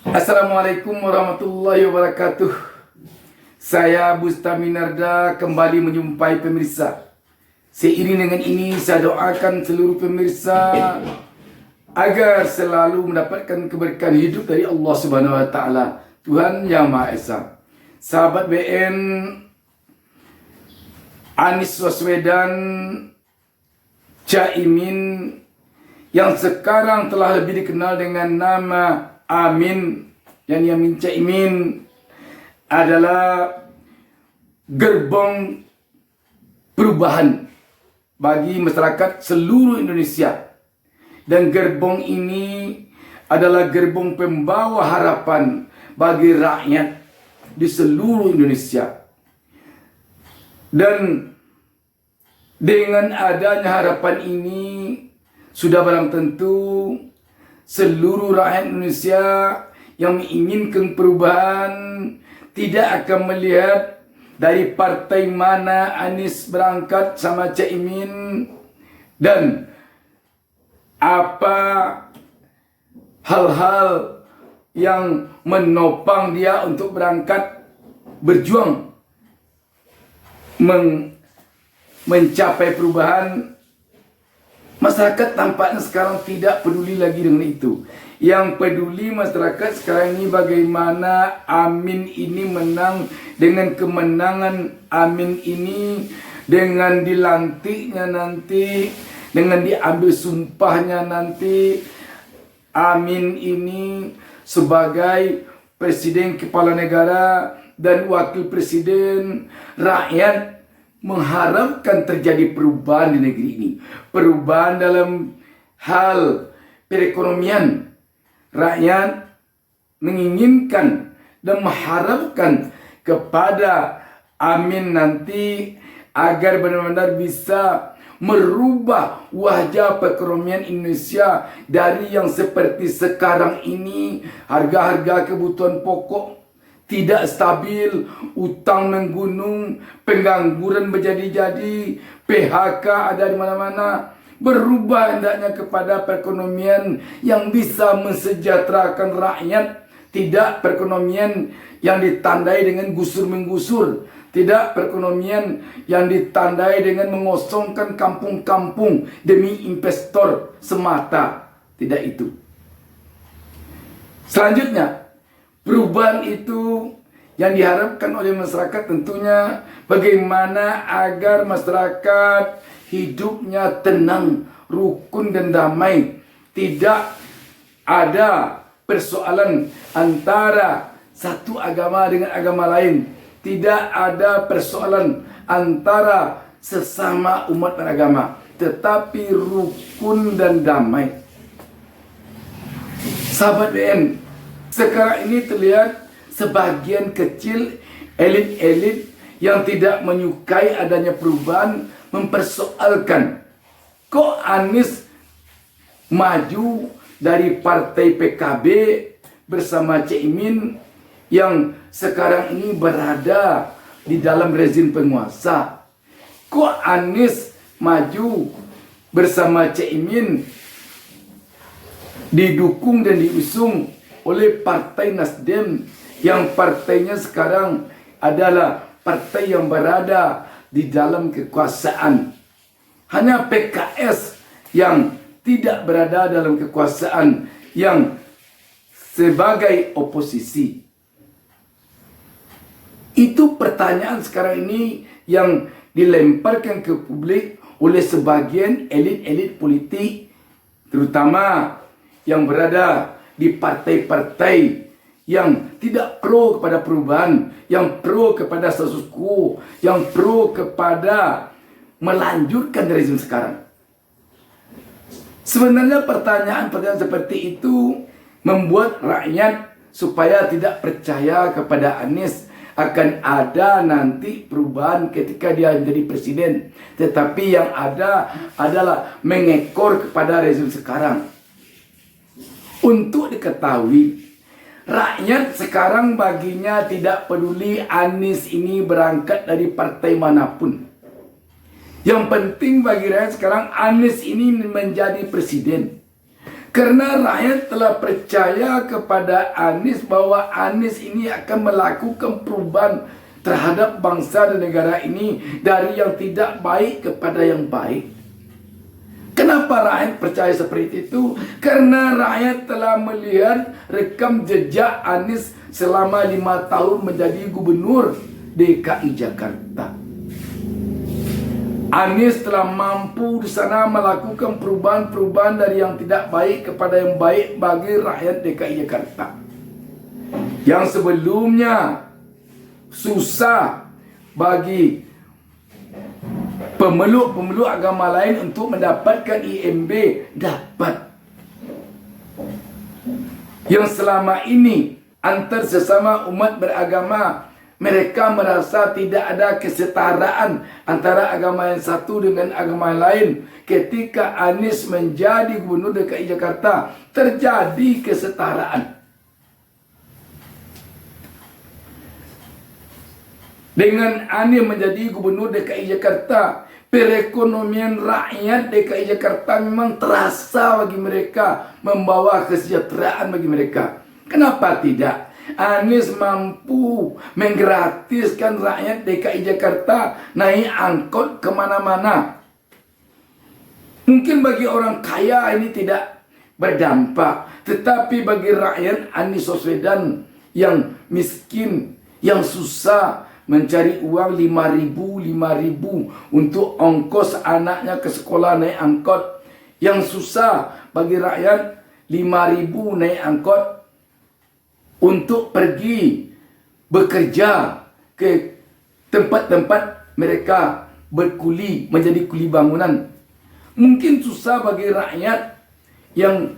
Assalamualaikum warahmatullahi wabarakatuh. Saya Bustami Narda kembali menjumpai pemirsa. Seiring dengan ini saya doakan seluruh pemirsa agar selalu mendapatkan keberkahan hidup dari Allah Subhanahu wa taala, Tuhan Yang Maha Esa. Sahabat BN, Anies Baswedan, Caimin yang sekarang telah lebih dikenal dengan nama Amin, yang Yamin Caimin adalah gerbong perubahan bagi masyarakat seluruh Indonesia. Dan gerbong ini adalah gerbong pembawa harapan bagi rakyat di seluruh Indonesia. Dan dengan adanya harapan ini, sudah barang tentu seluruh rakyat Indonesia yang menginginkan perubahan tidak akan melihat dari partai mana Anies berangkat sama Caimin dan apa hal-hal yang menopang dia untuk berangkat berjuang mencapai perubahan. Masyarakat tampaknya sekarang tidak peduli lagi dengan itu. Yang peduli masyarakat sekarang ini bagaimana Amin ini menang, dengan kemenangan Amin ini, dengan dilantiknya nanti, dengan diambil sumpahnya nanti, Amin ini sebagai presiden kepala negara dan wakil presiden, rakyat mengharapkan terjadi perubahan di negeri ini. Perubahan dalam hal perekonomian. Rakyat menginginkan dan mengharapkan kepada Amin nanti agar benar-benar bisa merubah wajah perekonomian Indonesia dari yang seperti sekarang ini, harga-harga kebutuhan pokok tidak stabil, utang menggunung, pengangguran berjadi-jadi, PHK ada di mana-mana. Berubah hendaknya kepada perekonomian yang bisa mensejahterakan rakyat, tidak perekonomian yang ditandai dengan gusur-menggusur, tidak perekonomian yang ditandai dengan mengosongkan kampung-kampung demi investor semata. Tidak itu. Selanjutnya, perubahan itu yang diharapkan oleh masyarakat tentunya bagaimana agar masyarakat hidupnya tenang, rukun dan damai. Tidak ada persoalan antara satu agama dengan agama lain. Tidak ada persoalan antara sesama umat beragama, tetapi rukun dan damai. Sahabat BN, sekarang ini terlihat sebagian kecil elit-elit yang tidak menyukai adanya perubahan mempersoalkan kok Anies maju dari partai PKB bersama Caimin yang sekarang ini berada di dalam rezim penguasa. Kok Anies maju bersama Caimin didukung dan diusung oleh Partai Nasdem yang partainya sekarang adalah partai yang berada di dalam kekuasaan. Hanya PKS yang tidak berada dalam kekuasaan, yang sebagai oposisi. Itu pertanyaan sekarang ini yang dilemparkan ke publik oleh sebagian elit-elit politik, terutama yang berada di partai-partai yang tidak pro kepada perubahan, yang pro kepada status quo, yang pro kepada melanjutkan rezim sekarang. Sebenarnya pertanyaan-pertanyaan seperti itu membuat rakyat supaya tidak percaya kepada Anies akan ada nanti perubahan ketika dia menjadi presiden. Tetapi yang ada adalah mengekor kepada rezim sekarang. Untuk diketahui, rakyat sekarang baginya tidak peduli Anies ini berangkat dari partai manapun. Yang penting bagi rakyat sekarang Anies ini menjadi presiden. Karena rakyat telah percaya kepada Anies bahwa Anies ini akan melakukan perubahan terhadap bangsa dan negara ini dari yang tidak baik kepada yang baik. Kenapa rakyat percaya seperti itu? Karena rakyat telah melihat rekam jejak Anies selama 5 tahun menjadi gubernur DKI Jakarta. Anies telah mampu di sana melakukan perubahan-perubahan dari yang tidak baik kepada yang baik bagi rakyat DKI Jakarta. Yang sebelumnya susah bagi pemeluk-pemeluk agama lain untuk mendapatkan IMB, dapat. Yang selama ini antar sesama umat beragama, mereka merasa tidak ada kesetaraan antara agama yang satu dengan agama yang lain. Ketika Anies menjadi gubernur DKI Jakarta, terjadi kesetaraan. Dengan Anies menjadi gubernur DKI Jakarta, perekonomian rakyat DKI Jakarta memang terasa bagi mereka, membawa kesejahteraan bagi mereka. Kenapa tidak? Anies mampu menggratiskan rakyat DKI Jakarta naik angkot kemana-mana. Mungkin bagi orang kaya ini tidak berdampak, tetapi bagi rakyat Anies Baswedan yang miskin, yang susah mencari uang 5.000 untuk ongkos anaknya ke sekolah naik angkot, yang susah bagi rakyat 5.000 naik angkot untuk pergi bekerja ke tempat-tempat mereka berkuli, menjadi kuli bangunan. Mungkin susah bagi rakyat yang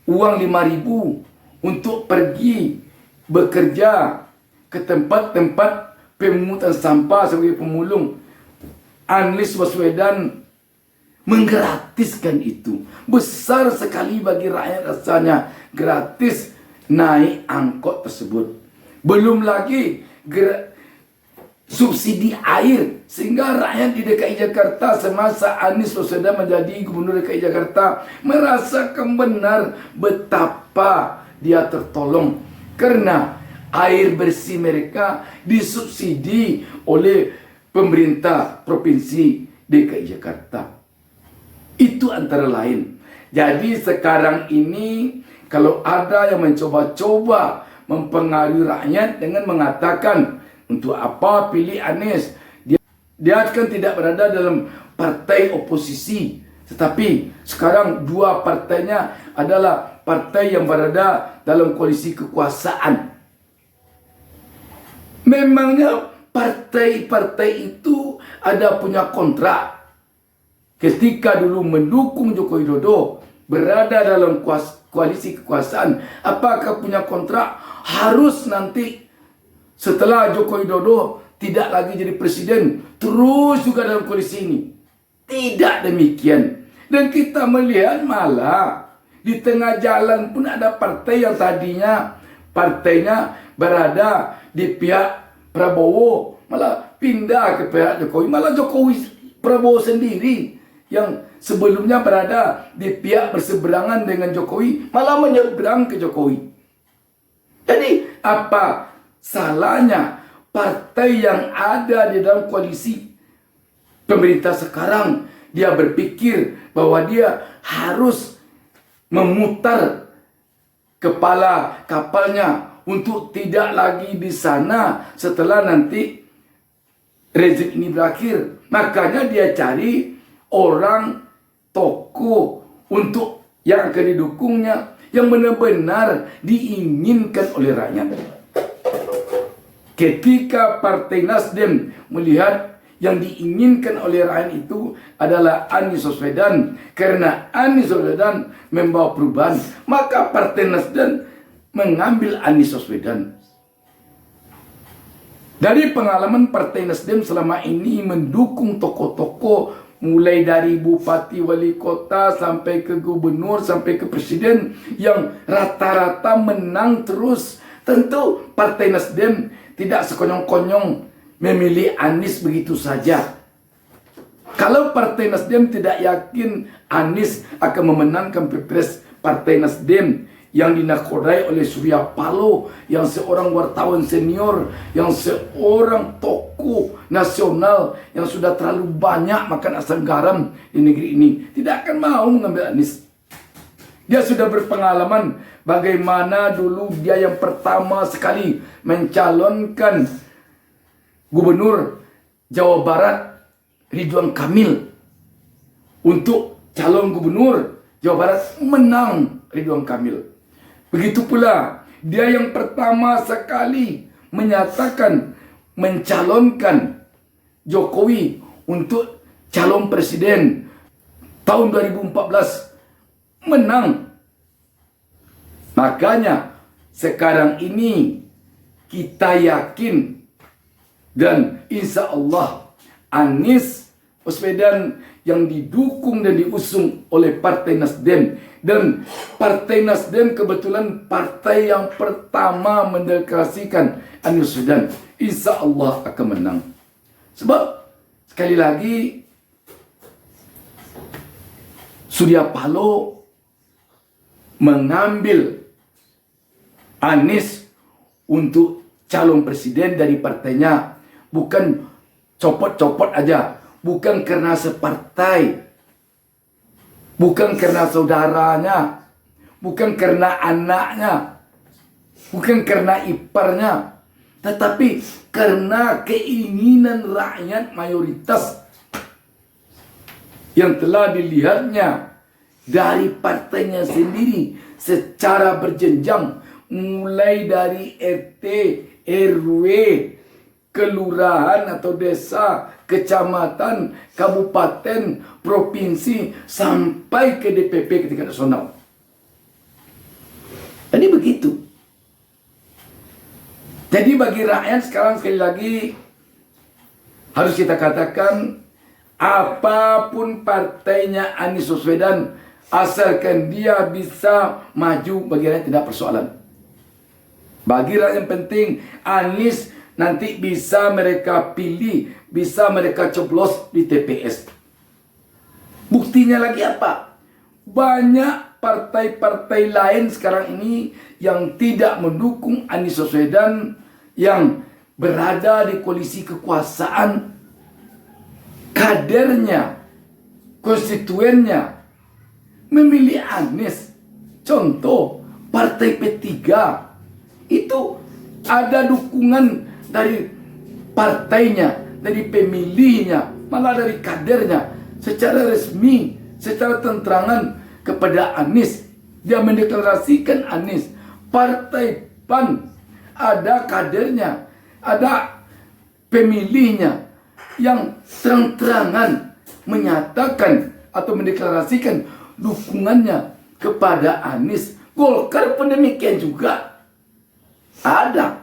uang 5.000 untuk pergi bekerja ke tempat-tempat pemungutan sampah sebagai pemulung. Anies Baswedan menggratiskan itu. Besar sekali bagi rakyat rasanya gratis naik angkot tersebut. Belum lagi subsidi air, sehingga rakyat di DKI Jakarta semasa Anies Baswedan menjadi gubernur DKI Jakarta merasakan benar betapa dia tertolong, karena air bersih mereka disubsidi oleh pemerintah Provinsi DKI Jakarta. Itu antara lain. Jadi sekarang ini kalau ada yang mencoba-coba mempengaruhi rakyat dengan mengatakan untuk apa pilih Anies, dia akan tidak berada dalam partai oposisi. Tetapi sekarang dua partainya adalah partai yang berada dalam koalisi kekuasaan. Memangnya partai-partai itu ada punya kontrak. Ketika dulu mendukung Joko Widodo, berada dalam koalisi kekuasaan, apakah punya kontrak harus nanti setelah Joko Widodo tidak lagi jadi presiden terus juga dalam koalisi ini? Tidak demikian. Dan kita melihat malah di tengah jalan pun ada partai yang tadinya partainya berada di pihak Prabowo, malah pindah ke pihak Jokowi. Malah Prabowo sendiri yang sebelumnya berada di pihak berseberangan dengan Jokowi, malah menyeberang ke Jokowi. Jadi apa salahnya partai yang ada di dalam koalisi pemerintah sekarang, dia berpikir bahwa dia harus memutar kepala kapalnya untuk tidak lagi di sana setelah nanti rezim ini berakhir. Makanya dia cari orang tokoh untuk yang akan didukungnya, yang benar-benar diinginkan oleh rakyat. Ketika Partai Nasdem melihat yang diinginkan oleh rakyat itu adalah Anies Baswedan, karena Anies Baswedan membawa perubahan, maka Partai Nasdem mengambil Anies Baswedan. Dari pengalaman Partai Nasdem selama ini mendukung tokoh-tokoh mulai dari bupati, wali kota, sampai ke gubernur, sampai ke presiden yang rata-rata menang terus. Tentu Partai Nasdem tidak sekonyong-konyong memilih Anies begitu saja. Kalau Partai Nasdem tidak yakin Anies akan memenangkan Pilpres Partai Nasdem yang dinakodai oleh Surya Paloh, yang seorang wartawan senior, yang seorang tokoh nasional yang sudah terlalu banyak makan asam garam di negeri ini, tidak akan mau mengambil Anies. Dia sudah berpengalaman bagaimana dulu dia yang pertama sekali mencalonkan Gubernur Jawa Barat Ridwan Kamil untuk calon Gubernur Jawa Barat, menang Ridwan Kamil. Begitu pula dia yang pertama sekali menyatakan mencalonkan Jokowi untuk calon presiden tahun 2014, menang. Makanya sekarang ini kita yakin dan insya Allah Anies Baswedan yang didukung dan diusung oleh Partai Nasdem, dan Partai Nasdem kebetulan partai yang pertama mendeklarasikan Anies Baswedan, insya Allah akan menang. Sebab sekali lagi Surya Paloh mengambil Anies untuk calon presiden dari partainya, bukan copot-copot aja, bukan karena separtai, bukan karena saudaranya, bukan karena anaknya, bukan karena iparnya, tetapi karena keinginan rakyat mayoritas yang telah dilihatnya dari partainya sendiri secara berjenjang, mulai dari RT, RW, kelurahan atau desa, kecamatan, kabupaten, provinsi, sampai ke DPP tingkat nasional. Jadi begitu. Jadi bagi rakyat sekarang sekali lagi harus kita katakan, apapun partainya Anies Baswedan, asalkan dia bisa maju, bagi rakyat tidak persoalan. Bagi rakyat yang penting Anies nanti bisa mereka pilih, bisa mereka coblos di TPS. Buktinya lagi apa? Banyak partai-partai lain sekarang ini yang tidak mendukung Anies Baswedan, yang berada di koalisi kekuasaan, kadernya, konstituennya memilih Anies. Contoh, partai P3 itu ada dukungan dari partainya, dari pemilihnya, malah dari kadernya, secara resmi, secara tenterangan kepada Anies. Dia mendeklarasikan Anies. Partai PAN ada kadernya, ada pemilihnya yang terang-terangan menyatakan atau mendeklarasikan dukungannya kepada Anies. Golkar pun demikian juga ada.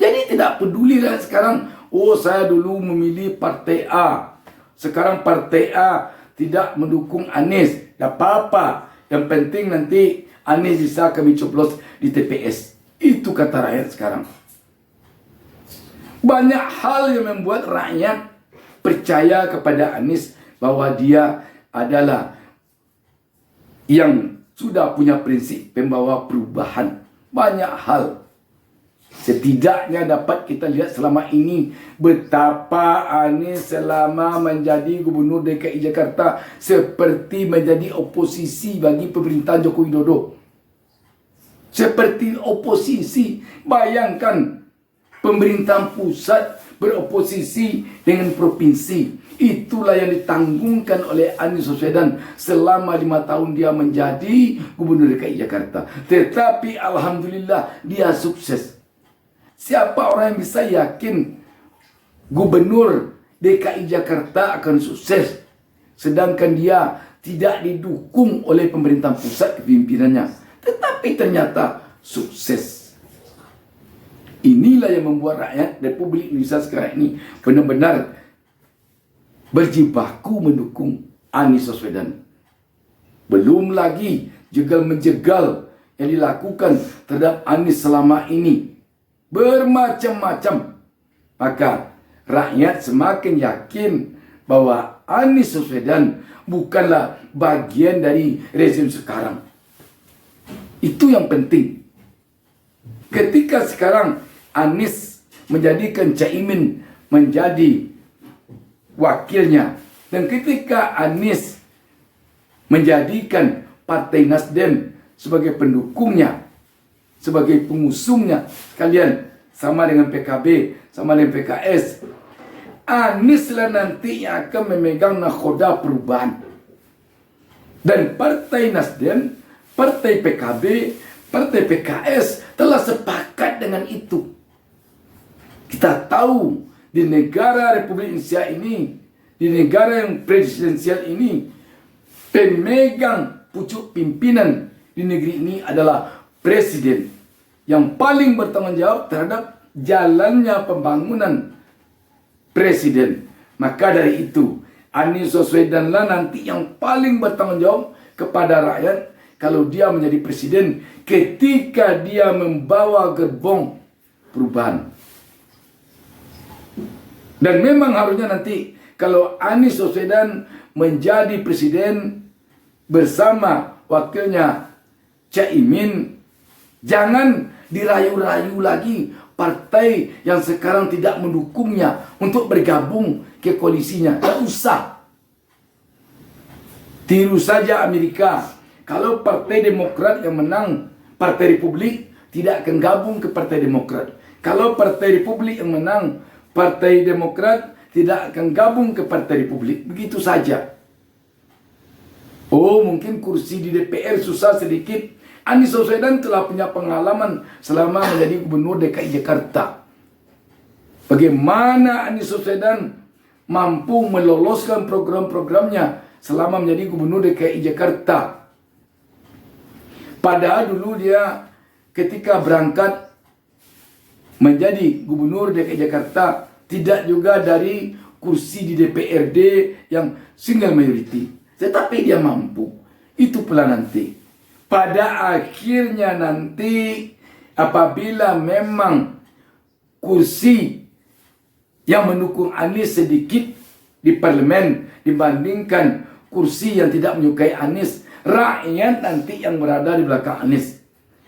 Jadi tidak peduli lah sekarang, oh saya dulu memilih partai A, sekarang partai A tidak mendukung Anies, tidak apa-apa. Yang penting nanti Anies bisa kami coblos di TPS. Itu kata rakyat sekarang. Banyak hal yang membuat rakyat percaya kepada Anies, bahwa dia adalah yang sudah punya prinsip pembawa perubahan. Banyak hal. Setidaknya dapat kita lihat selama ini betapa Anies selama menjadi Gubernur DKI Jakarta seperti menjadi oposisi bagi pemerintahan Joko Widodo. Seperti oposisi. Bayangkan pemerintahan pusat beroposisi dengan provinsi. Itulah yang ditanggungkan oleh Anies Baswedan selama 5 tahun dia menjadi Gubernur DKI Jakarta. Tetapi alhamdulillah dia sukses. Siapa orang yang bisa yakin Gubernur DKI Jakarta akan sukses sedangkan dia tidak didukung oleh pemerintahan pusat kepimpinannya, tetapi ternyata sukses. Inilah yang membuat rakyat Republik Indonesia sekarang ini benar-benar berjibaku mendukung Anies Baswedan. Belum lagi jegal-menjegal yang dilakukan terhadap Anies selama ini, bermacam-macam. Maka rakyat semakin yakin bahwa Anies Baswedan bukanlah bagian dari rezim sekarang. Itu yang penting. Ketika sekarang Anies menjadikan Caimin menjadi wakilnya, dan ketika Anies menjadikan Partai Nasdem sebagai pendukungnya, sebagai pengusungnya, kalian sama dengan PKB, sama dengan PKS, Anies lah nanti yang akan memegang nakhoda perubahan. Dan Partai Nasdem, Partai PKB, Partai PKS telah sepakat dengan itu. Kita tahu di negara Republik Indonesia ini, di negara yang presidensial ini, pemegang pucuk pimpinan di negeri ini adalah presiden yang paling bertanggung jawab terhadap jalannya pembangunan presiden. Maka dari itu, Anies Baswedan lah nanti yang paling bertanggung jawab kepada rakyat kalau dia menjadi presiden ketika dia membawa gerbong perubahan. Dan memang harusnya nanti kalau Anies Baswedan menjadi presiden bersama wakilnya Caimin, jangan dirayu-rayu lagi partai yang sekarang tidak mendukungnya untuk bergabung ke koalisinya. Tak usah. Tiru saja Amerika. Kalau Partai Demokrat yang menang, Partai Republik tidak akan gabung ke Partai Demokrat. Kalau Partai Republik yang menang, Partai Demokrat tidak akan gabung ke Partai Republik. Begitu saja. Oh, mungkin kursi di DPR susah sedikit. Anies Baswedan telah punya pengalaman selama menjadi gubernur DKI Jakarta. Bagaimana Anies Baswedan mampu meloloskan program-programnya selama menjadi gubernur DKI Jakarta. Padahal dulu dia ketika berangkat menjadi gubernur DKI Jakarta tidak juga dari kursi di DPRD yang single majority, tetapi dia mampu. Itu pula nanti pada akhirnya nanti apabila memang kursi yang mendukung Anies sedikit di parlemen dibandingkan kursi yang tidak menyukai Anies, rakyat nanti yang berada di belakang Anies.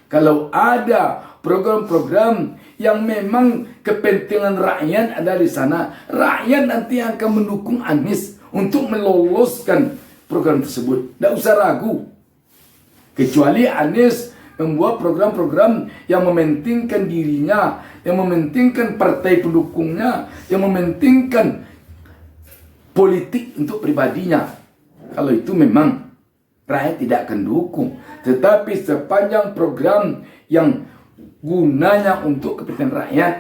Kalau ada program-program yang memang kepentingan rakyat ada di sana, rakyat nanti akan mendukung Anies untuk meloloskan program tersebut. Tidak usah ragu. Kecuali Anies membuat program-program yang mementingkan dirinya, yang mementingkan partai pendukungnya, yang mementingkan politik untuk pribadinya. Kalau itu memang rakyat tidak akan dukung. Tetapi sepanjang program yang gunanya untuk kepentingan rakyat,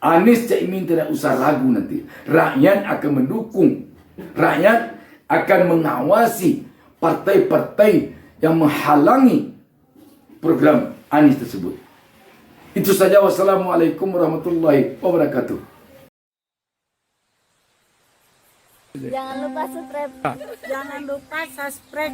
Anies Caimin tidak usah ragu nanti. Rakyat akan mendukung. Rakyat akan mengawasi partai-partai yang menghalangi program Anies tersebut. Itu saja. Wassalamualaikum warahmatullahi wabarakatuh. Jangan lupa subscribe.